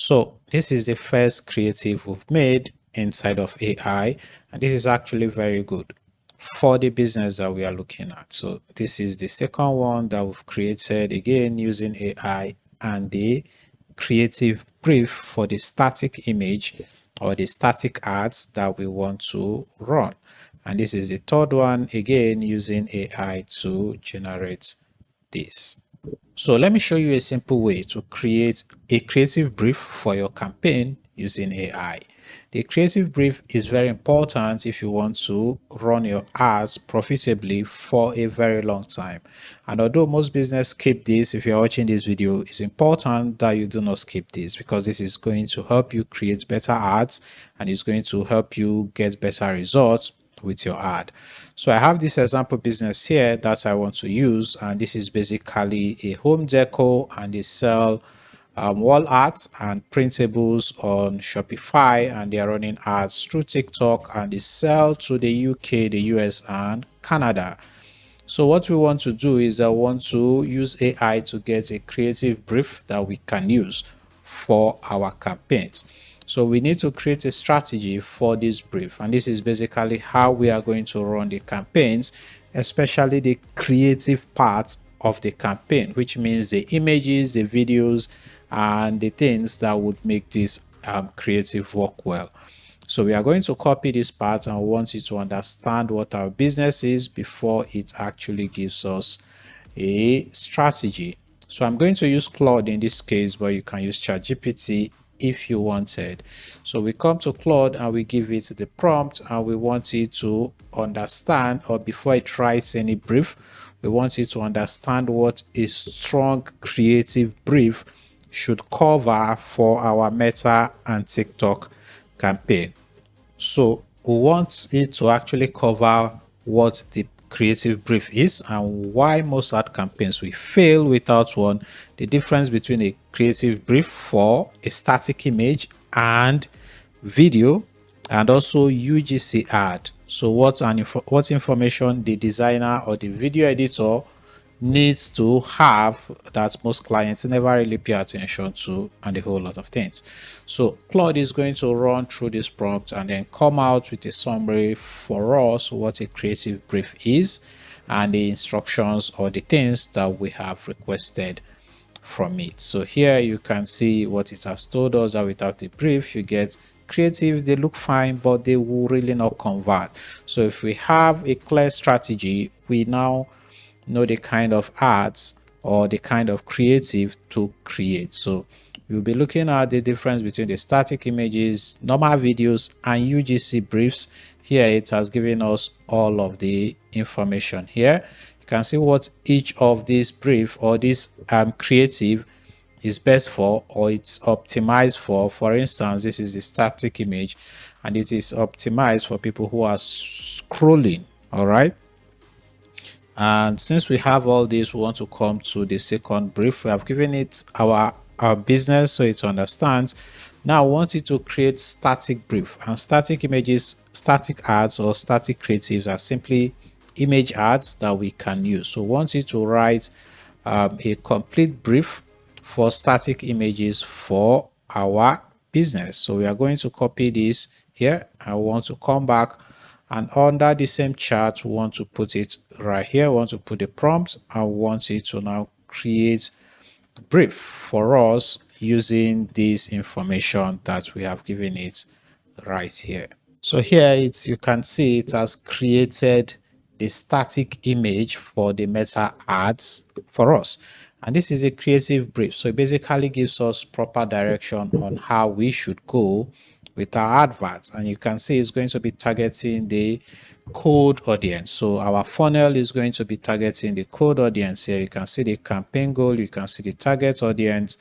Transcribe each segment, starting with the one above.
So this is the first creative we've made inside of AI, and this is actually very good for the business that we are looking at. So this is the second one that we've created again using AI, and the creative brief for the static image or the static ads that we want to run. And this is the third one, again using AI to generate this. So let me show you a simple way to create a creative brief for your campaign using AI. The creative brief is very important if you want to run your ads profitably for a very long time. And although most business skip this, if you're watching this video, it's important that you do not skip this, because this is going to help you create better ads and it's going to help you get better results with your ad. So I have this example business here that I want to use, and this is basically a home decor, and they sell wall art and printables on Shopify, and they are running ads through TikTok, and they sell to the UK, the US, and Canada. So what we want to do is I want to use AI to get a creative brief that we can use for our campaigns. So we need to create a strategy for this brief, and this is basically how we are going to run the campaigns, especially the creative part of the campaign, which means the images, the videos, and the things that would make this creative work well. So we are going to copy this part, and we want you to understand what our business is before it actually gives us a strategy. So I'm going to use Claude in this case, but you can use ChatGPT if you wanted. So we come to Claude and we give it the prompt, and we want it to understand, or before it writes any brief, we want it to understand what a strong creative brief should cover for our Meta and TikTok campaign. So we want it to actually cover what the creative brief is and why most ad campaigns will fail without one, the difference between a creative brief for a static image and video, and also UGC ad. So what information the designer or the video editor needs to have that most clients never really pay attention to, and a whole lot of things. So Claude is going to run through this prompt and then come out with a summary for us what a creative brief is and the instructions or the things that we have requested from it. So here you can see what it has told us, that without the brief you get creatives, they look fine, but they will really not convert. So if we have a clear strategy, we now know the kind of ads or the kind of creative to create. So we'll be looking at the difference between the static images, normal videos, and UGC briefs. Here it has given us all of the information. Here you can see what each of these brief or this creative is best for, or it's optimized for. For instance, this is the static image, and it is optimized for people who are scrolling. All right. And since we have all this, we want to come to the second brief. We have given it our business so it understands. Now I want it to create static brief, and static images, static ads, or static creatives are simply image ads that we can use. So we want it to write a complete brief for static images for our business. So we are going to copy this here. I want to come back, and under the same chart we want to put it right here. We want to put the prompt. I want it to now create brief for us using this information that we have given it right here. So here you can see it has created the static image for the meta ads for us, and this is a creative brief. So it basically gives us proper direction on how we should go with our adverts, and you can see it's going to be targeting the cold audience. So our funnel is going to be targeting the cold audience. Here you can see the campaign goal, you can see the target audience,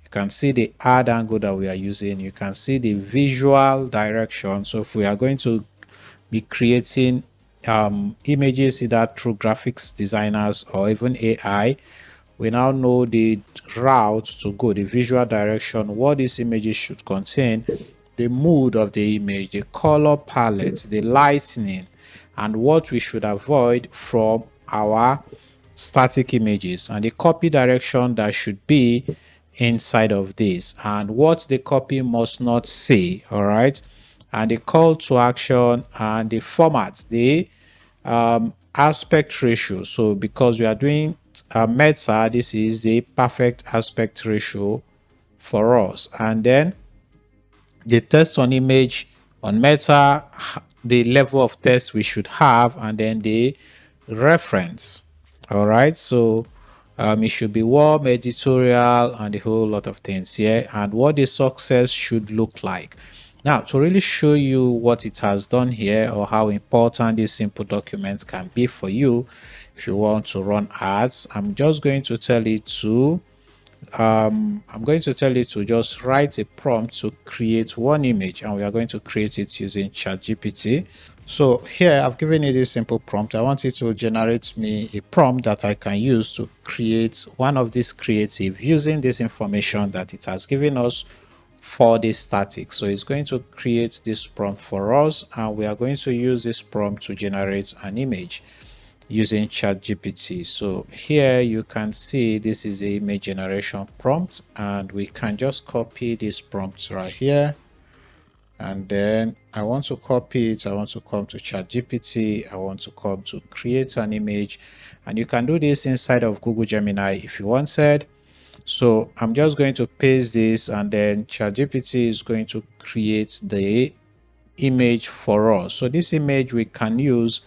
you can see the ad angle that we are using, you can see the visual direction. So if we are going to be creating images either through graphics designers or even AI, we now know the route to go, the visual direction, what these images should contain, the mood of the image, the color palette, the lightning, and what we should avoid from our static images, and the copy direction that should be inside of this and what the copy must not say. All right, and the call to action and the format, the aspect ratio. So because we are doing meta, this is the perfect aspect ratio for us. And then the text on image on meta, the level of text we should have, and then the reference. All right, so it should be warm, editorial, and a whole lot of things here, and what the success should look like. Now, to really show you what it has done here or how important this simple document can be for you if you want to run ads, I'm just going to tell it to just write a prompt to create one image, and we are going to create it using ChatGPT. So here I've given it a simple prompt. I want it to generate me a prompt that I can use to create one of these creative using this information that it has given us for the static. So it's going to create this prompt for us, and we are going to use this prompt to generate an image using ChatGPT. So here you can see this is the image generation prompt, and we can just copy this prompt right here. And then I want to copy it. I want to come to ChatGPT. I want to come to create an image, and you can do this inside of Google Gemini if you wanted. So I'm just going to paste this, and then ChatGPT is going to create the image for us. So this image we can use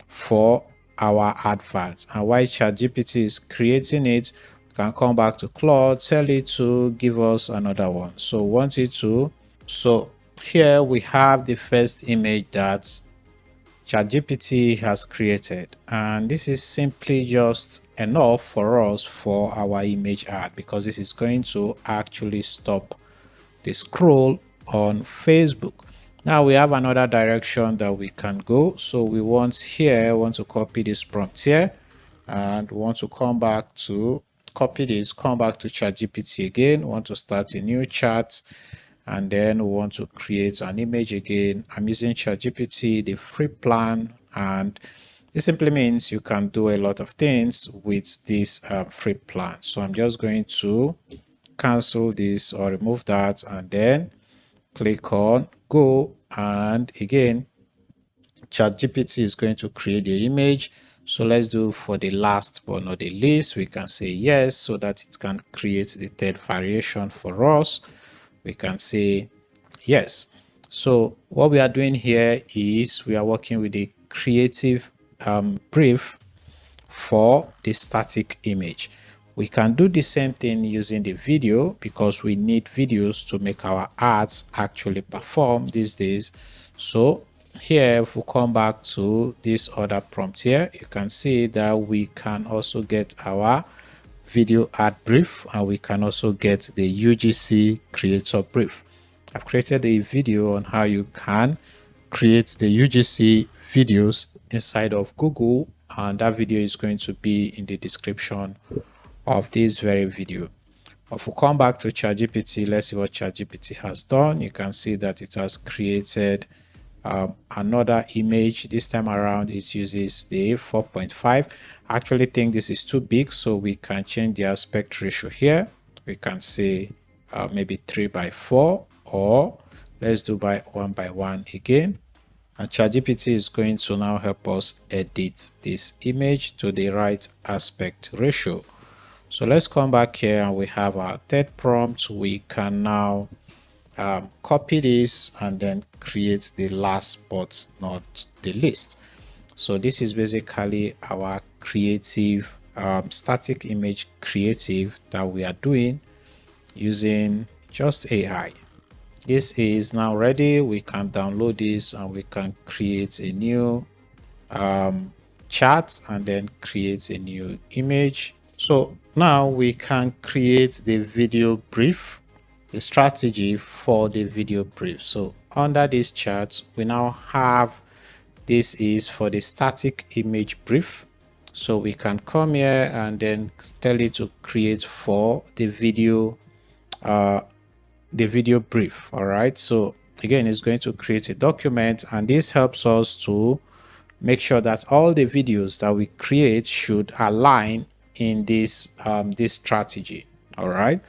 for our adverts, and while ChatGPT is creating it, we can come back to Claude, tell it to give us another one. So want it to. So here we have the first image that ChatGPT has created, and this is simply just enough for us for our image ad, because this is going to actually stop the scroll on Facebook. Now we have another direction that we can go. So we want to copy this prompt here, and want to come back to copy this, come back to ChatGPT again, want to start a new chat, and then we want to create an image again. I'm using ChatGPT, the free plan, and this simply means you can do a lot of things with this free plan. So I'm just going to cancel this or remove that, and then click on go, and again ChatGPT is going to create the image. So let's do for the last but not the least, we can say yes, so that it can create the third variation for us. We can say yes. So what we are doing here is we are working with the creative brief for the static image. We can do the same thing using the video, because we need videos to make our ads actually perform these days. So here, if we come back to this other prompt here, you can see that we can also get our video ad brief, and we can also get the UGC creator brief. I've created a video on how you can create the UGC videos inside of Google, and that video is going to be in the description of this very video. If we come back to ChatGPT, let's see what ChatGPT has done. You can see that it has created another image. This time around it uses the 4.5. I actually think this is too big, so we can change the aspect ratio here. We can say maybe 3:4, or let's do by 1:1 again. And ChatGPT is going to now help us edit this image to the right aspect ratio. So let's come back here, and we have our third prompt. We can now copy this and then create the last but not the least. So this is basically our creative static image creative that we are doing using just AI. This is now ready. We can download this, and we can create a new chart, and then create a new image. So now we can create the video brief, the strategy for the video brief. So under this chart, we now have, this is for the static image brief. So we can come here and then tell it to create for the video brief. All right, so again, it's going to create a document, and this helps us to make sure that all the videos that we create should align in this this strategy. All right,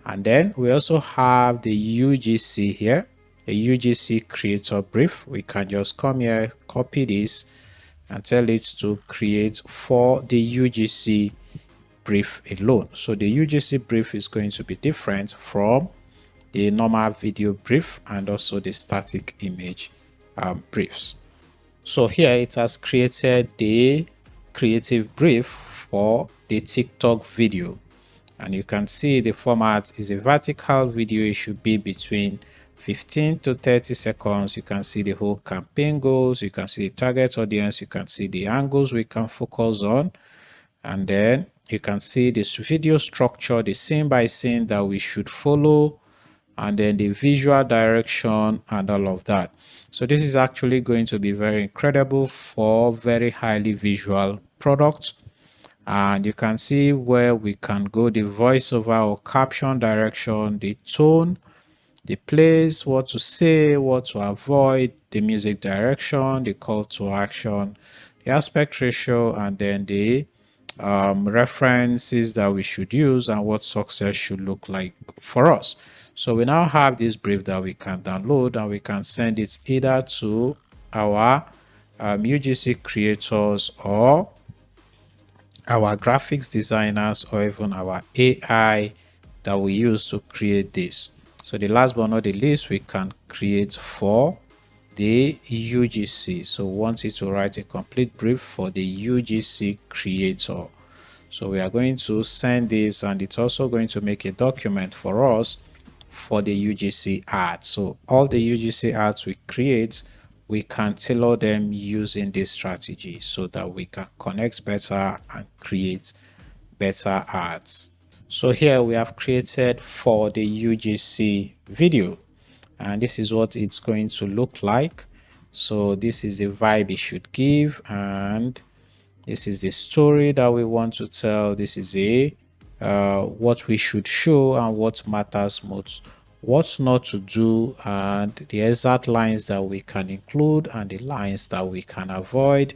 And then we also have the UGC here, the UGC creator brief. We can just come here, copy this, and tell it to create for the UGC brief alone. So the UGC brief is going to be different from the normal video brief and also the static image briefs. So here it has created the creative brief for the TikTok video, and you can see the format is a vertical video. It should be between 15 to 30 seconds. You can see the whole campaign goals, you can see the target audience, you can see the angles we can focus on, and then you can see this video structure, the scene by scene that we should follow, and then the visual direction and all of that. So this is actually going to be very incredible for very highly visual products. And you can see where we can go the voiceover or caption direction, the tone, the place, what to say, what to avoid, the music direction, the call to action, the aspect ratio, and then the references that we should use and what success should look like for us. So we now have this brief that we can download, and we can send it either to our UGC creators or our graphics designers or even our AI that we use to create this. So the last but not the least, we can create for the UGC. So we want it to write a complete brief for the UGC creator. So we are going to send this, and it's also going to make a document for us for the UGC ads. So all the UGC ads we create, we can tailor them using this strategy so that we can connect better and create better ads. So here we have created for the UGC video, and this is what it's going to look like. So this is the vibe it should give, and this is the story that we want to tell. This is a what we should show and what matters most, what not to do, and the exact lines that we can include and the lines that we can avoid.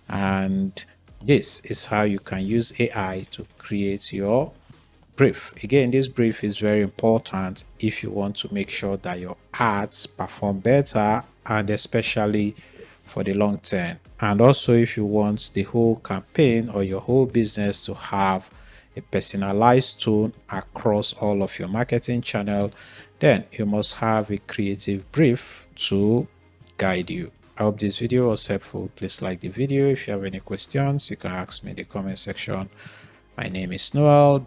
And this is how you can use AI to create your brief. Again, this brief is very important if you want to make sure that your ads perform better, and especially for the long term. And also if you want the whole campaign or your whole business to have a personalized tone across all of your marketing channel, then you must have a creative brief to guide you. I hope this video was helpful. Please like the video. If you have any questions, you can ask me in the comment section. My name is Noel.